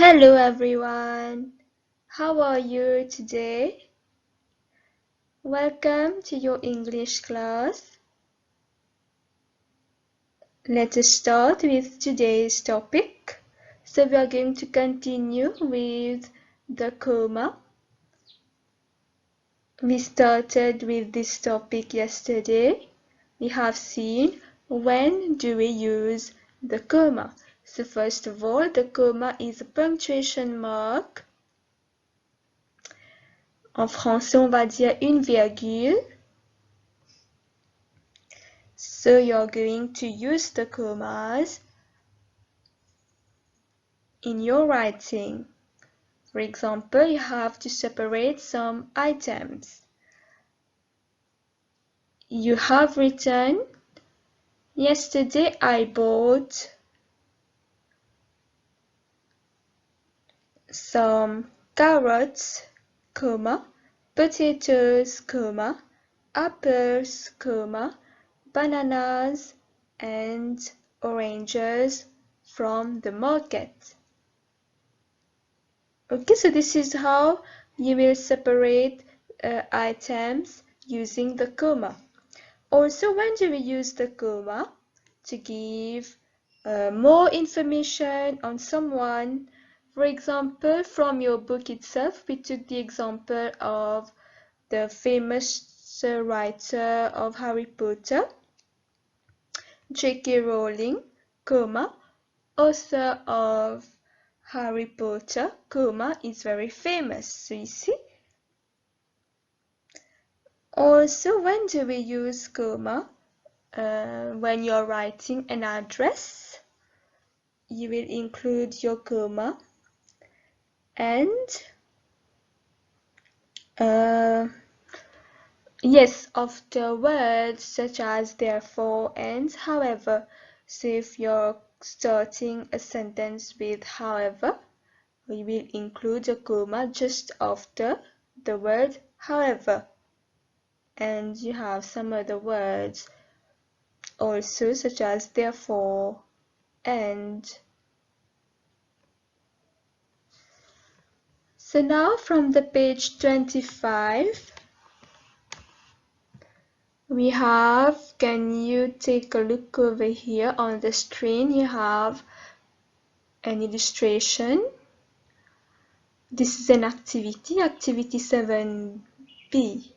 Hello everyone, how are you today? Welcome to your English class. Let us start with today's topic. So we are going to continue with the comma. We started with this topic yesterday. We have seen when do we use the comma. So first of all, the comma is a punctuation mark. En français, on va dire une virgule. So you're going to use the commas in your writing. For example, you have to separate some items. You have written, yesterday I bought some carrots, comma, potatoes, comma, apples, comma, bananas, and oranges from the market. Okay, so this is how you will separate items using the comma. Also, when do we use the comma? To give more information on someone. For example, from your book itself, we took the example of the famous writer of Harry Potter, J.K. Rowling, comma, author of Harry Potter, comma, is very famous. So you see. Also, when do we use comma? When you're writing an address, you will include your comma. And yes, after words such as therefore and however. So if you're starting a sentence with however, we will include a comma just after the word however. And you have some other words also such as therefore and. So now from the page 25 we have, can you take a look over here on the screen? You have an illustration. This is an activity, activity 7b.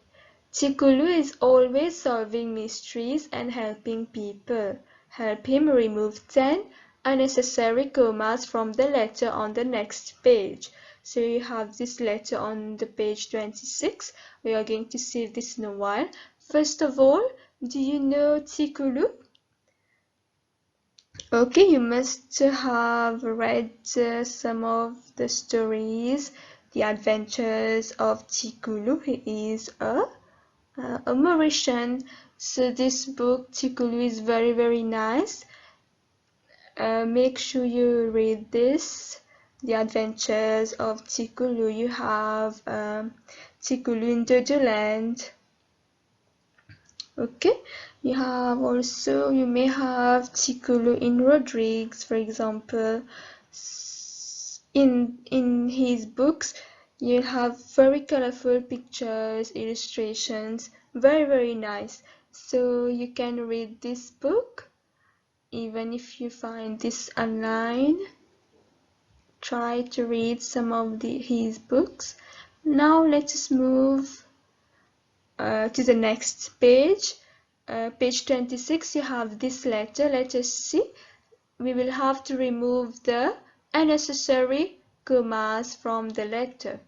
Chikulu is always solving mysteries and helping people. Help him remove 10 unnecessary commas from the letter on the next page. So you have this letter on the page 26. We are going to see this in a while. First of all, do you know Chikulu? Okay, you must have read some of the stories, the adventures of Chikulu. He is a Mauritian. So this book, Chikulu, is very, very nice. Make sure you read this. The Adventures of Chikulu. You have Chikulu in Dodoland. Okay, you have also, you may have Chikulu in Rodrigues, for example. In his books, you'll have very colorful pictures, illustrations, very, very nice. So you can read this book, even if you find this online. Try to read some of his books. Now let us move to the next page. Page 26, you have this letter. Let us see. We will have to remove the unnecessary commas from the letter.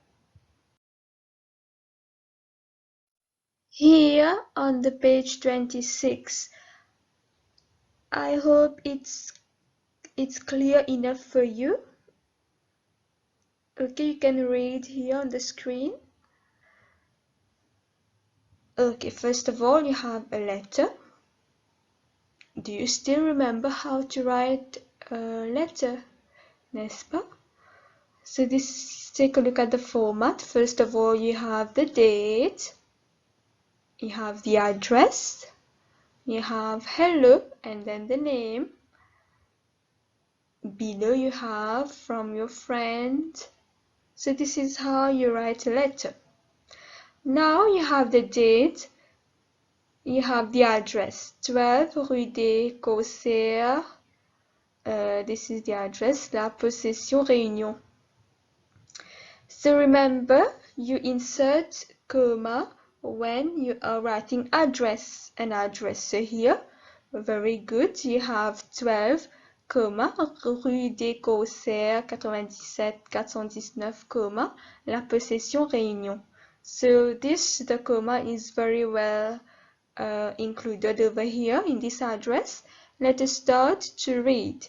Here on the page 26, I hope it's clear enough for you. Okay, you can read here on the screen. Okay, first of all, you have a letter. Do you still remember how to write a letter? N'est-ce pas? So take a look at the format. First of all, you have the date, you have the address, you have hello and then the name, below you have from your friend. So this is how you write a letter. Now you have the date, you have the address, 12 rue des Corsaires. This is the address, La Possession, Réunion. So remember, you insert comma when you are writing address, an address. So here, very good, you have 12, rue des Corsaires 97 419, La Possession, Réunion. So the comma is very well included over here in this address. Let us start to read.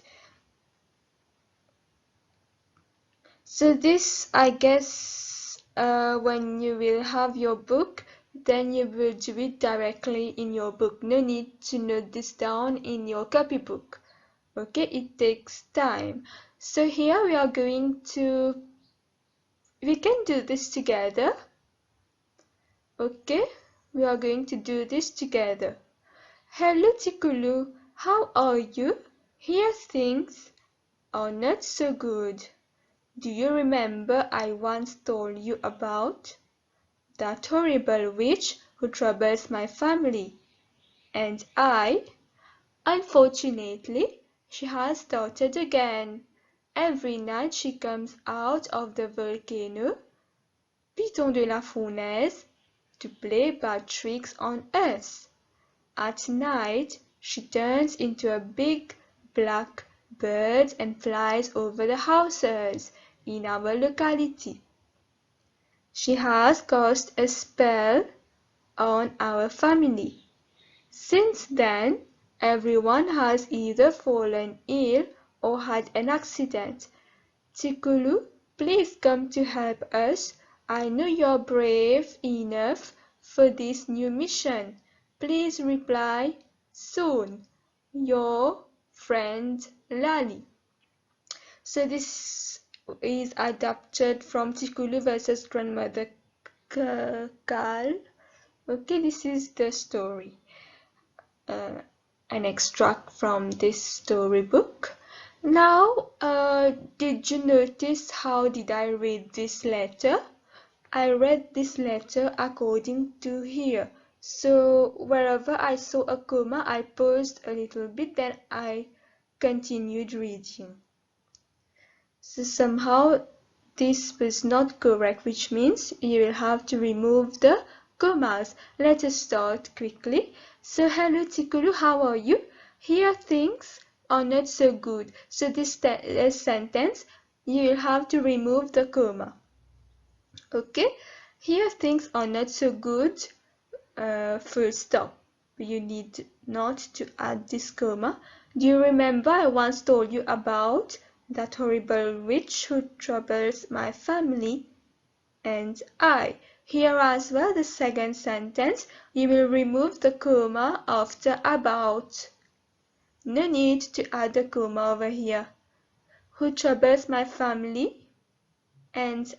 So this, I guess, when you will have your book, then you will do it directly in your book. No need to note this down in your copybook. Okay, it takes time. So here we can do this together. Okay, we are going to do this together. Hello Tikulu, how are you? Here things are not so good. Do you remember I once told you about that horrible witch who troubles my family? And unfortunately, she has started again. Every night she comes out of the volcano, Piton de la Fournaise, to play bad tricks on us. At night, she turns into a big black bird and flies over the houses in our locality. She has cast a spell on our family. Since then, everyone has either fallen ill or had an accident. Tikulu, please come to help us. I know you're brave enough for this new mission. Please reply soon. Your friend Lali. So this is adapted from Tikulu versus Grandmother Kal. Okay, this is the story. An extract from this storybook. Now, did you notice how did I read this letter? I read this letter according to here. So wherever I saw a comma, I paused a little bit, then I continued reading. So somehow this was not correct, which means you will have to remove the commas. Let us start quickly. So hello Tikulu, how are you? Here things are not so good. So this sentence, you will have to remove the comma. Okay, here things are not so good, full stop. You need not to add this comma. Do you remember I once told you about that horrible witch who troubles my family? And here as well, the second sentence, you will remove the comma after about. No need to add a comma over here. Who troubles my family? And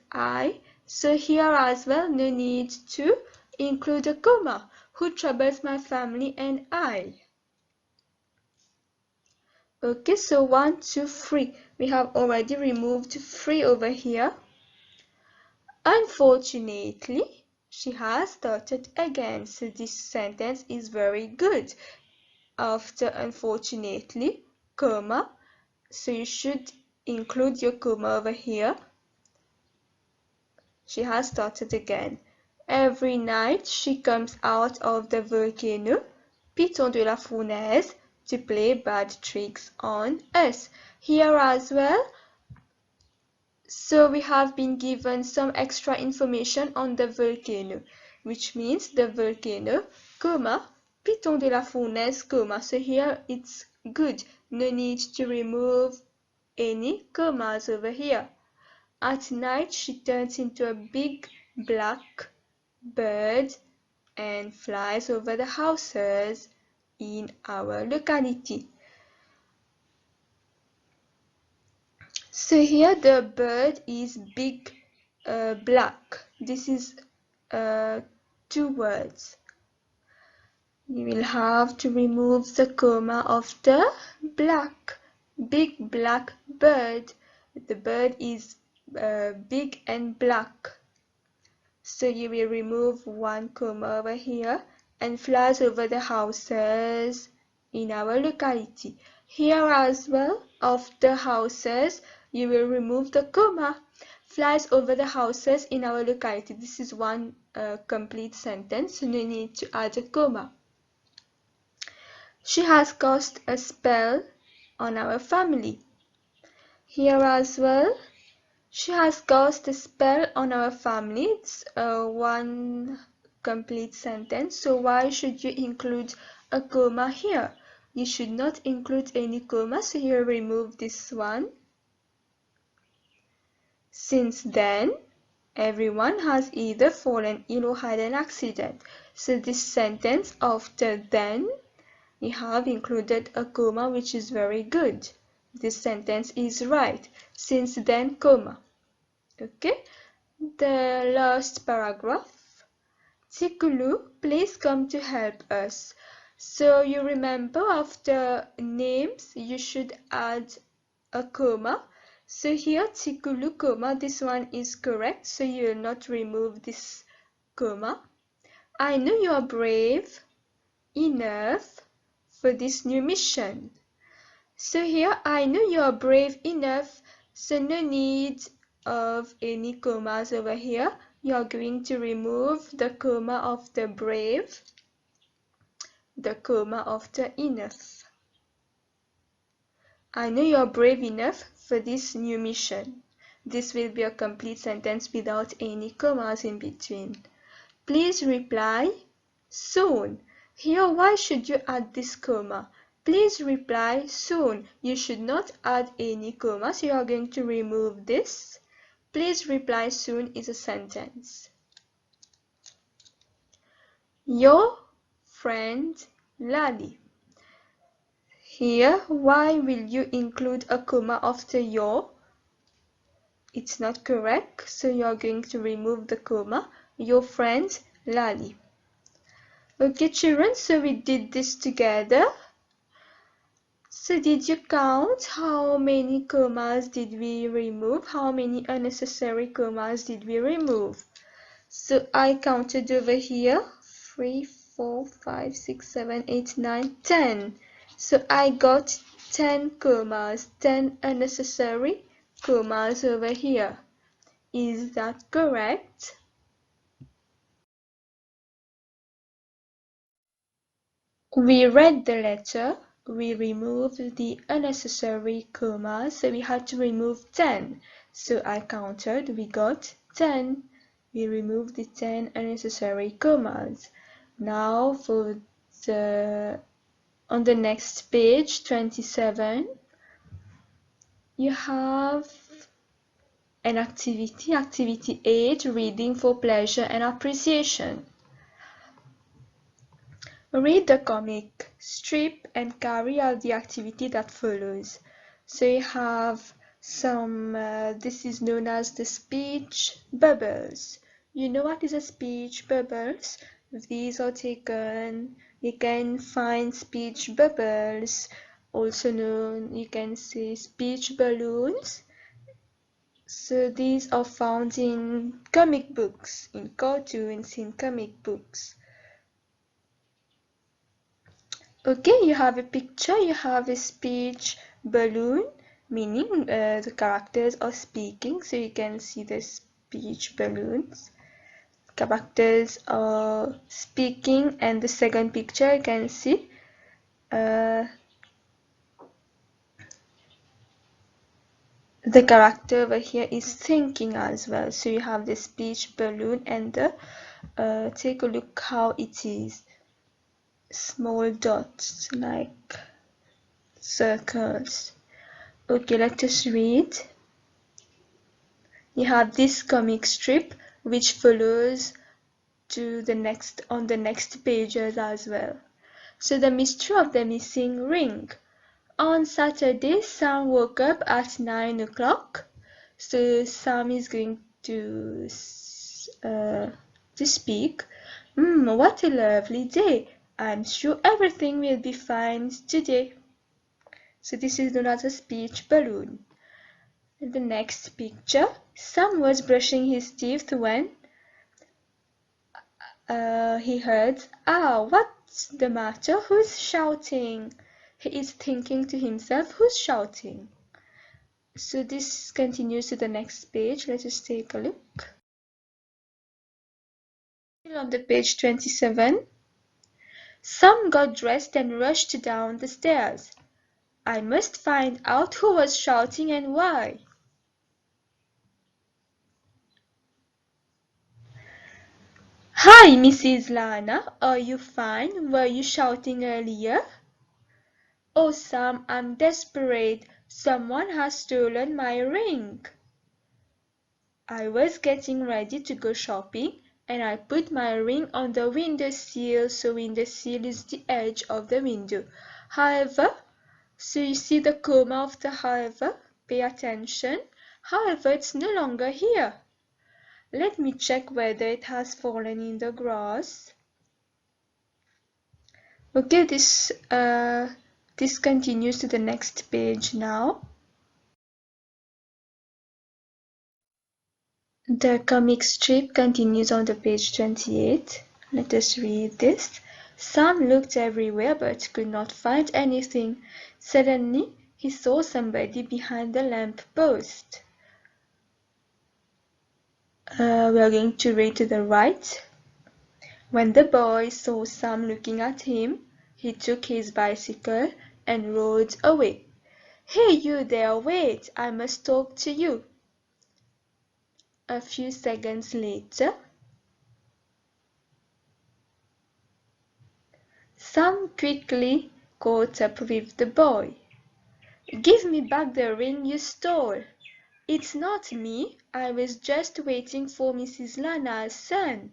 so here as well, no need to include a comma. Who troubles my family? And I. Okay, so 1, 2, 3. We have already removed 3 over here. Unfortunately, she has started again. So this sentence is very good. After unfortunately, comma. So you should include your comma over here. She has started again. Every night she comes out of the volcano, Piton de la Fournaise, to play bad tricks on us. Here as well, so we have been given some extra information on the volcano, which means the volcano, comma, Piton de la Fournaise, comma. So here it's good. No need to remove any commas over here. At night she turns into a big black bird and flies over the houses in our locality. So here the bird is big black. This is 2 words. You will have to remove the comma of the black Big black bird. The bird is big and black. So you will remove one comma over here and flies over the houses in our locality. Here as well, of the houses, you will remove the comma. Flies over the houses in our locality. This is one complete sentence, so no need to add a comma. She has cast a spell on our family. Here as well, she has cast a spell on our family. It's one complete sentence. So why should you include a comma here? You should not include any comma, so here remove this one. Since then, everyone has either fallen ill or had an accident. So this sentence after then, you have included a comma, which is very good. This sentence is right. Since then, comma. Okay. The last paragraph. Tikulu, please come to help us. So you remember after names, you should add a comma. So here, Tikulu, comma, this one is correct. So you will not remove this comma. I know you are brave enough for this new mission. So here, I know you are brave enough, so no need of any commas over here. You are going to remove the comma of the brave, the comma of the enough. I know you are brave enough for this new mission. This will be a complete sentence without any commas in between. Please reply soon. Here, why should you add this comma? Please reply soon. You should not add any comma, so you are going to remove this. Please reply soon is a sentence. Your friend Lali. Here, why will you include a comma after your? It's not correct, so you are going to remove the comma. Your friend Lali. Okay, children, so we did this together. So did you count how many commas did we remove? How many unnecessary commas did we remove? So I counted over here 3, 4, 5, 6, 7, 8, 9, 10. So I got 10 commas, 10 unnecessary commas over here. Is that correct? We read the letter, we removed the unnecessary commas, so we had to remove 10. So I counted, we got 10. We removed the 10 unnecessary commas. Now for on the next page, 27, you have an activity, activity 8, reading for pleasure and appreciation. Read the comic strip and carry out the activity that follows. So you have some, this is known as the speech bubbles. You know what is a speech bubbles? These are taken, you can find speech bubbles, also known, you can say speech balloons. So these are found in comic books, in cartoons, in comic books. Okay, you have a picture, you have a speech balloon, meaning the characters are speaking, so you can see the speech balloons. Characters are speaking, and the second picture you can see the character over here is thinking as well. So you have the speech balloon and the take a look how it is. Small dots like circles. Okay, let us read. You have this comic strip which follows to the next on the next pages as well. So the mystery of the missing ring. On Saturday, Sam woke up at 9 o'clock. So Sam is going to speak. What a lovely day. I'm sure everything will be fine today. So this is known as a speech balloon. In the next picture, Sam was brushing his teeth when he heard, "Ah, what's the matter? Who's shouting?" He is thinking to himself, who's shouting? So this continues to the next page. Let us take a look. Still on the page 27, Sam got dressed and rushed down the stairs. "I must find out who was shouting and why." "Hi, Mrs. Lana. Are you fine? Were you shouting earlier?" "Oh, Sam, I'm desperate. Someone has stolen my ring." "I was getting ready to go shopping, and I put my ring on the window sill." So window sill is the edge of the window. However, so you see the comma of the however? Pay attention. However, it's no longer here. Let me check whether it has fallen in the grass. Okay, this continues to the next page now. The comic strip continues on the page 28. Let us read this. Sam looked everywhere but could not find anything. Suddenly, he saw somebody behind the lamp post. We are going to read to the right. When the boy saw Sam looking at him, he took his bicycle and rode away. "Hey, you there, wait, I must talk to you." A few seconds later, Sam quickly caught up with the boy. "Give me back the ring you stole." "It's not me. I was just waiting for Mrs. Lana's son."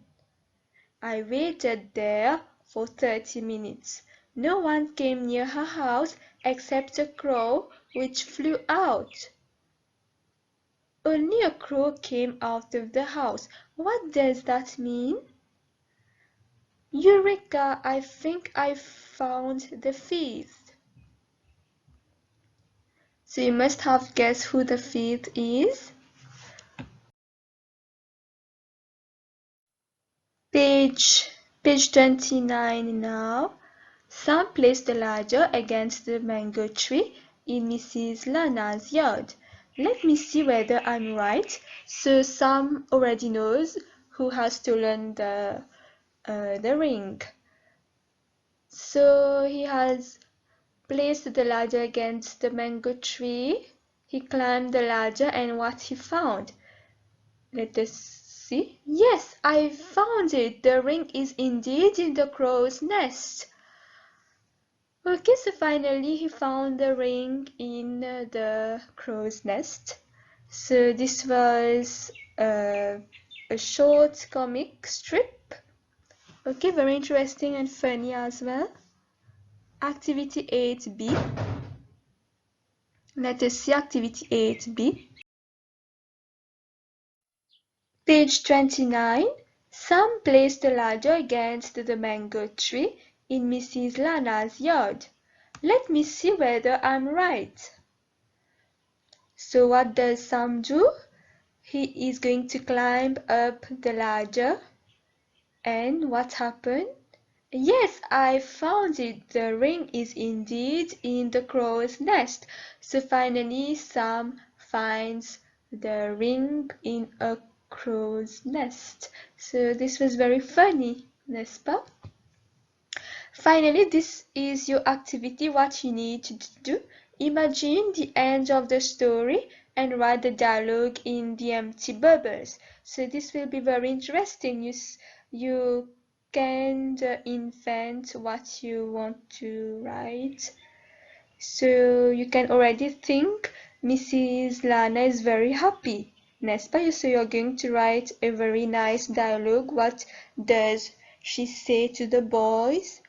"I waited there for 30 minutes. No one came near her house except a crow which flew out." "Only a crow came out of the house. What does that mean?" "Eureka! I think I found the thief." So you must have guessed who the thief is. Page 29 now. Sam placed the ladder against the mango tree in Mrs. Lana's yard. Let me see whether I'm right. So Sam already knows who has stolen the ring. So he has placed the ladder against the mango tree. He climbed the ladder and what he found. Let us see. Yes, I found it. The ring is indeed in the crow's nest. Okay, so finally he found the ring in the crow's nest. So this was a short comic strip. Okay, very interesting and funny as well. Activity 8B. Let us see activity 8B. Page 29. Sam placed the ladder against the mango tree in Mrs. Lana's yard. Let me see whether I'm right. So what does Sam do? He is going to climb up the ladder. And what happened? Yes, I found it. The ring is indeed in the crow's nest. So finally, Sam finds the ring in a crow's nest. So this was very funny, n'est-ce pas? Finally, this is your activity. What you need to do. Imagine the end of the story and write the dialogue in the empty bubbles. So this will be very interesting. You can invent what you want to write. So you can already think Mrs. Lana is very happy, n'est-ce pas? So you're going to write a very nice dialogue. What does she say to the boys?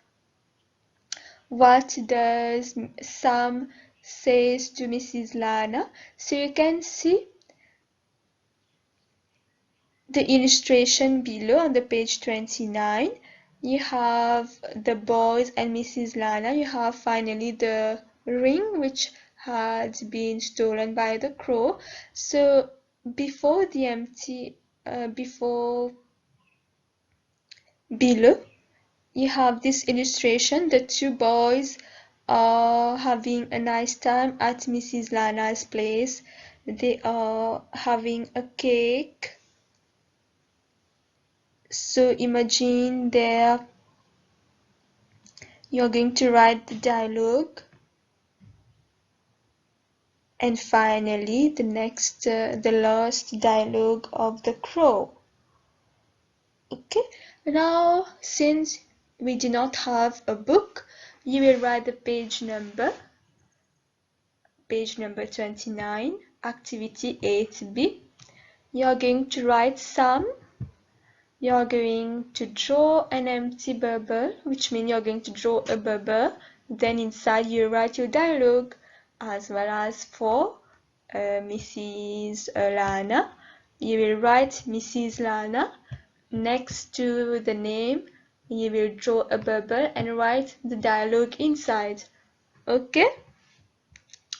What does Sam says to Mrs. Lana? So you can see the illustration below on the page 29. You have the boys and Mrs. Lana. You have finally the ring which had been stolen by the crow. So before the empty, below, you have this illustration. The two boys are having a nice time at Mrs. Lana's place. They are having a cake. So imagine there, you're going to write the dialogue. And finally, the last dialogue of the crow. Okay, now since we do not have a book, you will write the page number 29, activity 8B. You are going to write some. You are going to draw an empty bubble, which means you're going to draw a bubble. Then inside you write your dialogue, as well as for Mrs. Lana. You will write Mrs. Lana. Next to the name, you will draw a bubble and write the dialogue inside. Okay?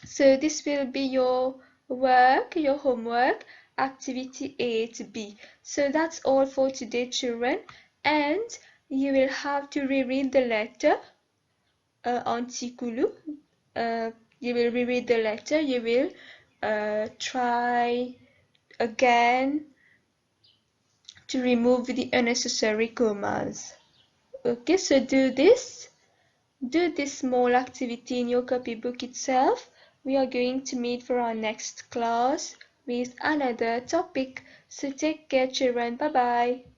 So this will be your work, your homework, activity 8B. So that's all for today, children. And you will have to reread the letter Antikulu. You will reread the letter. You will try again to remove the unnecessary commas. Okay, so do this small activity in your copybook itself. We are going to meet for our next class with another topic. So take care, children. Bye bye.